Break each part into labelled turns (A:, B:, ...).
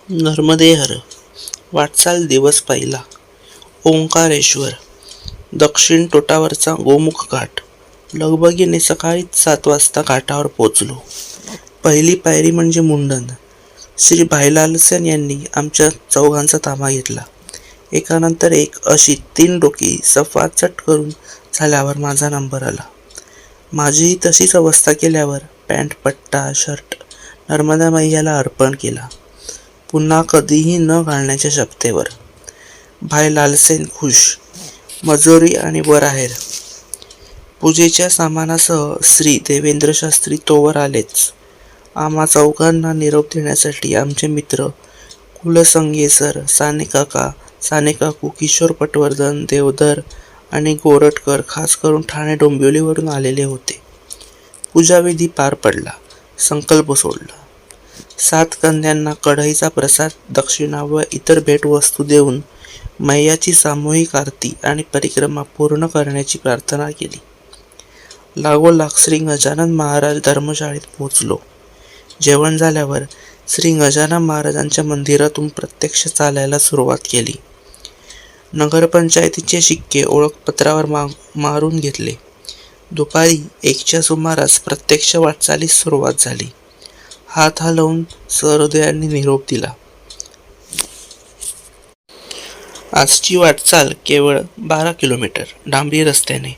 A: नर्मदेहर वाटचाल दिवस पहिला. ओंकारेश्वर दक्षिण तोटावरचा गोमुख घाट. लगबगीने सकाळी 7 वाजता घाटावर पोचलो. पहिली पायरी म्हणजे मुंडन. श्री भाईलालसेन यांनी आमच्या चौघांचा ताबा घेतला. एकानंतर एक अशी 3 डोकी सफाचट करून झाल्यावर माझा नंबर आला. माझीही तशीच अवस्था केल्यावर पॅन्ट पट्टा शर्ट नर्मदा मैयाला अर्पण केला, पुन्हा कधीही न घालण्याच्या शपथेवर. भाई लालसेन खुश. मजुरी आणि बराहेर. पूजेच्या सामानासह श्री देवेंद्र शास्त्री तोवर आलेच. आम्हा चौघांना निरोप देण्यासाठी आमचे मित्र कुलसंगेसर, सानेकाका, सानेकाकू, किशोर पटवर्धन, देवधर आणि गोरटकर खास करून ठाणे डोंबिवलीवरून आलेले होते. पूजाविधी पार पडला. संकल्प सोडला. 7 कन्यांना कढईचा प्रसाद, दक्षिणा व इतर भेटवस्तू देऊन मैयाची सामूहिक आरती आणि परिक्रमा पूर्ण करण्याची प्रार्थना केली. लागोलाग श्री गजानन महाराज धर्मशाळेत पोहोचलो. जेवण झाल्यावर श्री गजानन महाराजांच्या मंदिरातून प्रत्यक्ष चालायला सुरुवात केली. नगरपंचायतीचे शिक्के ओळखपत्रावर मारून घेतले. दुपारी 1च्या सुमारास प्रत्यक्ष वाटचालीस सुरुवात झाली. हात हलवून सहृदयांनी निरोप दिला. आजची वाटचाल केवळ 12 किलोमीटर डांबरी रस्त्याने.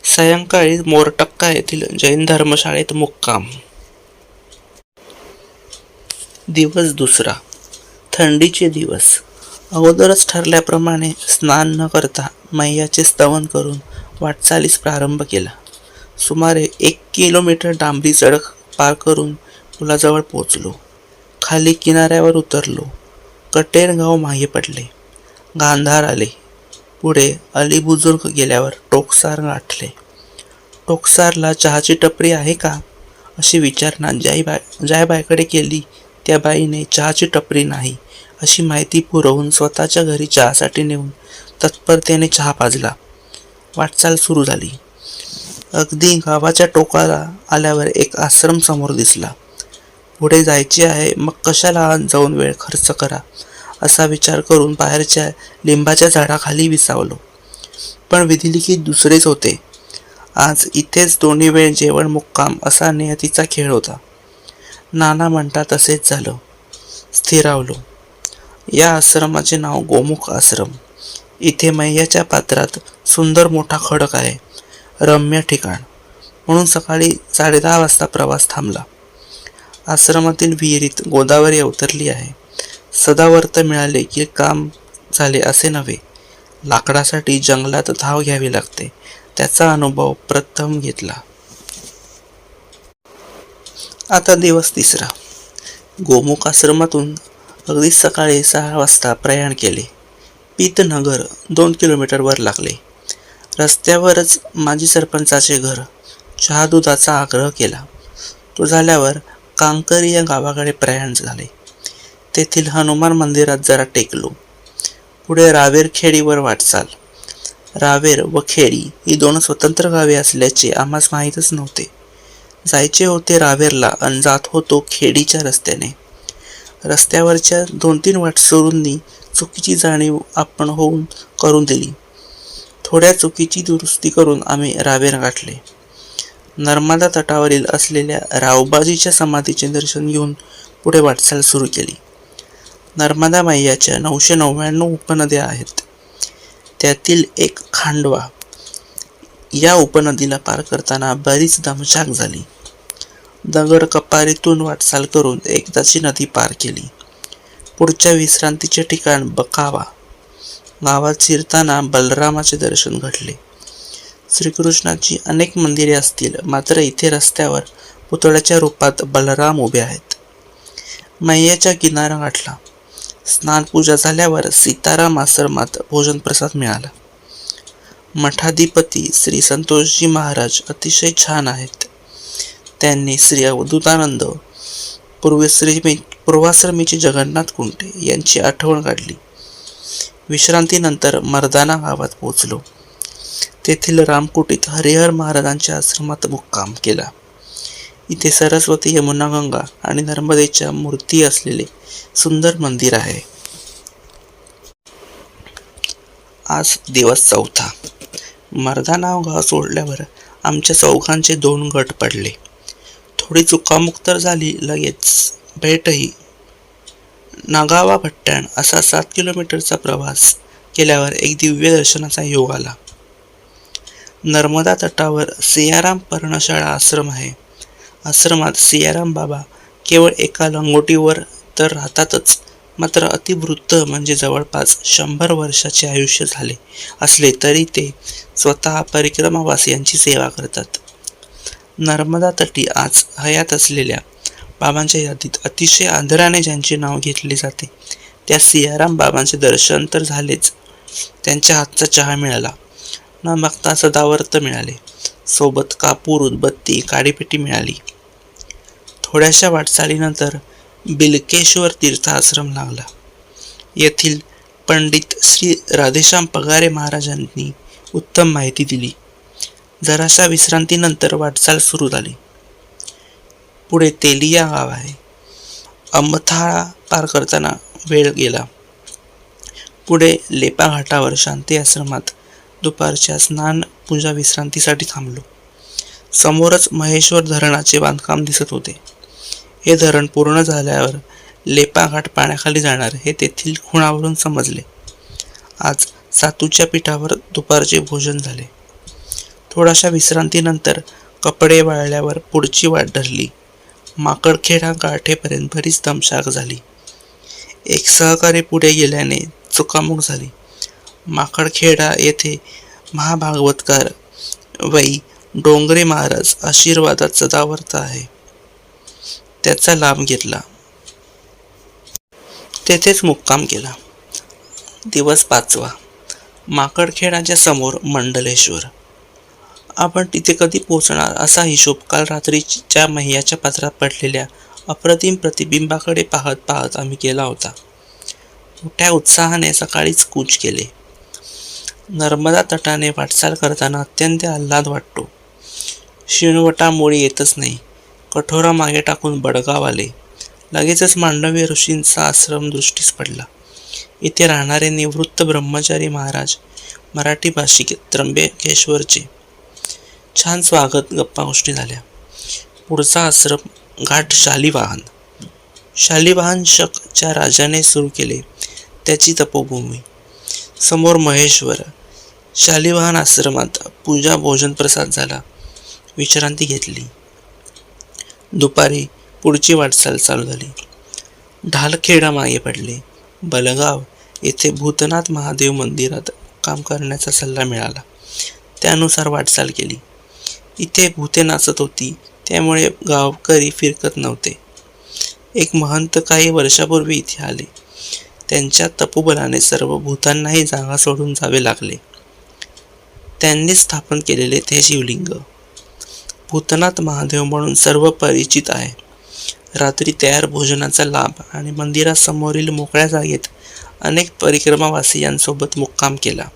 A: सायंकाळी मोरटक्का येथील जैन धर्मशाळेत मुक्काम. दिवस दुसरा. थंडीचे दिवस. अगोदरच ठरल्याप्रमाणे स्नान न करता मैयाचे स्तवन करून वाटचालीस प्रारंभ केला. सुमारे 1 किलोमीटर डांबरी सडक पार करून पुलाजवळ पोहोचलो. खाली किनाऱ्यावर उतरलो. कटेर गाव मागे पडले. गांधार आले. पुढे अलीबुजुर्ग गेल्यावर टोकसार गाठले. टोकसारला चहाची टपरी आहे का अशी विचारणा ज्या बाईकडे केली त्या बाईने चहाची टपरी नाही अशी माहिती पुरवून स्वतःच्या घरी चहासाठी नेऊन तत्परतेने चहा पाजला. वाटचाल सुरू झाली. अगदी गावाच्या टोकाला आल्यावर एक आश्रम समोर दिसला. पुढे जायचे आहे, मग कशाला आत जाऊन वेळ खर्च करा असा विचार करून बाहेरच्या लिंबाच्या झाडाखाली विसावलो. पण विधिलिखित दुसरेच होते. आज इथेच 2 वेळ जेवण मुक्काम असा नियतीचा खेळ होता. नाना म्हणता तसेच झालं. स्थिरावलो. या आश्रमाचे नाव गोमुख आश्रम. इथे मैयाच्या पात्रात सुंदर मोठा खडक आहे. रम्य ठिकाण म्हणून सकाळी 10:30 वाजता प्रवास थांबला. आश्रमातील विहिरीत गोदावरी अवतरली आहे. सदावर्त मिळाले की काम झाले असे नव्हे. लाकडासाठी जंगलात धाव घ्यावी लागते. त्याचा अनुभव प्रथम घेतला. आता दिवस तिसरा. गोमुख आश्रमातून अगदी सकाळी 6 वाजता प्रयाण केले. पीतनगर 2 किलोमीटर वर लागले. रस्त्यावरच माजी सरपंचाचे घर. चहा दुधाचा आग्रह केला. तो झाल्यावर कांकरी या गावाकडे प्रयाण झाले. तेथील हनुमान मंदिरात जरा टेकलो. पुढे रावेर खेडीवर वाटचाल. रावेर व खेडी ही 2 स्वतंत्र गावे असल्याचे आम्हास माहीतच नव्हते. जायचे होते रावेरला आणि जात होतो खेडीच्या रस्त्याने. रस्त्यावरच्या 2-3 वाटसरूंनी चुकीची जाणीव आपण करून दिली. थोड्या चुकीची दुरुस्ती करून आम्ही रावेर गाठले. नर्मदा तटावरील असलेल्या रावबाजीच्या समाधीचे दर्शन घेऊन पुढे वाटचाल सुरू केली. नर्मदा मैयाच्या 999 उपनद्या आहेत. त्यातील एक खांडवा. या उपनदीला पार करताना बरीच दमछाक झाली. दगड कपारीतून वाटचाल करून एकदाची नदी पार केली. पुढच्या विश्रांतीचे ठिकाण बकावा. गावात शिरताना बलरामाचे दर्शन घडले. श्रीकृष्णाची अनेक मंदिरे असतील, मात्र इथे रस्त्यावर पुतळ्याच्या रूपात बलराम उभे आहेत. मैयाच्या किनारा गाठला. स्नानपूजा झाल्यावर सीताराम आश्रमात भोजन प्रसाद मिळाला. मठाधिपती श्री संतोषजी महाराज अतिशय छान आहेत. त्यांनी श्री अवधूतानंद, पूर्वाश्रमीचे जगन्नाथ कुंटे यांची आठवण काढली. विश्रांतीनंतर मर्दाना गावात पोहोचलो. तेथील रामकुटीत हरिहर महाराजांच्या आश्रमात मुक्काम केला. इथे सरस्वती, यमुना, गंगा आणि नर्मदेच्या मूर्ती असलेले सुंदर मंदिर आहे. आज दिवस चौथा. मर्दानाव गाव सोडल्यावर आमच्या चौघांचे 2 गट पडले. थोडी चुकामुक तर झाली. लगेच भेटही. नागावा भट्ट्याण असा 7 किलोमीटरचा प्रवास केल्यावर एक दिव्य दर्शनाचा योग आला. नर्मदा तटावर सियाराम पर्णशाळा आश्रम आहे. आश्रमात सियाराम बाबा केवळ एका लंगोटीवर तर राहतातच, मात्र अतिवृद्ध म्हणजे जवळपास 100 वर्षाचे आयुष्य झाले असले तरी ते स्वतः परिक्रमावासियांची सेवा करतात. नर्मदा तटी आज हयात असलेल्या बाबांच्या यादीत अतिशय आदराने ज्यांचे नाव घेतले जाते त्या सियाराम बाबांचे दर्शन तर झालेच, त्यांच्या हातचा चहा मिळाला. न मागता सदावर्त मिळाले. सोबत कापूर, उदबत्ती, काडीपेटी मिळाली. थोड्याशा वाटचालीनंतर बिलकेश्वर तीर्थाश्रम लागला. येथील पंडित श्री राधेश्याम पगारे महाराजांनी उत्तम माहिती दिली. जराशा विश्रांतीनंतर वाटचाल सुरू झाली. पुढे तेलिया गाव आहे. अंबथाळा पार करताना वेळ गेला. पुढे लेपा घाटावर शांती आश्रमात दुपारच्या स्नान पूजा विश्रांतीसाठी थांबलो. समोरच महेश्वर धरणाचे बांधकाम दिसत होते. हे धरण पूर्ण झाल्यावर लेपा घाट पाण्याखाली जाणार हे तेथील खुणावरून समजले. आज सातूच्या पिठावर दुपारचे भोजन झाले. थोड्याशा विश्रांतीनंतर कपडे वाळल्यावर पुढची वाट धरली. माकडखेडा गाठेपर्यंत बरीच दमछाक झाली. एक सहकारी पुढे गेल्याने चुकामुक झाली. माकडखेडा येथे महाभागवतकार वै डोंगरे महाराज आशीर्वादात सदावर्त आहे. त्याचा लाभ घेतला. तेथेच मुक्काम केला. दिवस 5वा. माकडखेडाच्या समोर मंडलेश्वर. आपण तिथे कधी पोहोचणार असा हिशोब काल रात्रीच्या मैयाच्या पात्रात पडलेल्या अप्रतिम प्रतिबिंबाकडे पाहत पाहत आम्ही केला होता. मोठ्या उत्साहाने सकाळीच कूच केले. नर्मदा तटाने वाटचाल करताना अत्यंत आल्हाद वाटतो. शिणवटामुळे येतच नाही. कठोरा मागे टाकून बडगाव आले. लगेचच मांडव्य ऋषींचा आश्रम दृष्टीस पडला. इथे राहणारे निवृत्त ब्रह्मचारी महाराज मराठी भाषिक त्र्यंबकेश्वरचे. छान स्वागत, गप्पा गोष्टी झाल्या. पुढचा आश्रम घाट शालिवाहन. शालिवाहन शक च्या राजाने सुरू केले त्याची तपोभूमी. समोर महेश्वर. शालिवाहन आश्रमात पूजा, भोजन, प्रसाद झाला. विश्रांती घेतली. दुपारी पुढची वाटचाल चालू झाली. ढालखेडा मागे पडले. बलगाव येथे भूतनाथ महादेव मंदिरात काम करण्याचा सल्ला मिळाला. त्यानुसार वाटचाल केली. इथे भूते नाचत होती त्यामुळे गावकरी फिरकत नव्हते. एक महंत काही वर्षापूर्वी इथे आले. त्यांच्या तपोबलाने सर्व भूतांनाही जागा सोडून जावे लागले. त्यांनी स्थापन केलेले ते शिवलिंग भूतनाथ महादेव म्हणून सर्व परिचित आहे. रात्री तयार भोजनाचा लाभ आणि मंदिरासमोरील मोकळ्या जागेत अनेक परिक्रमावासियांसोबत मुक्काम केला.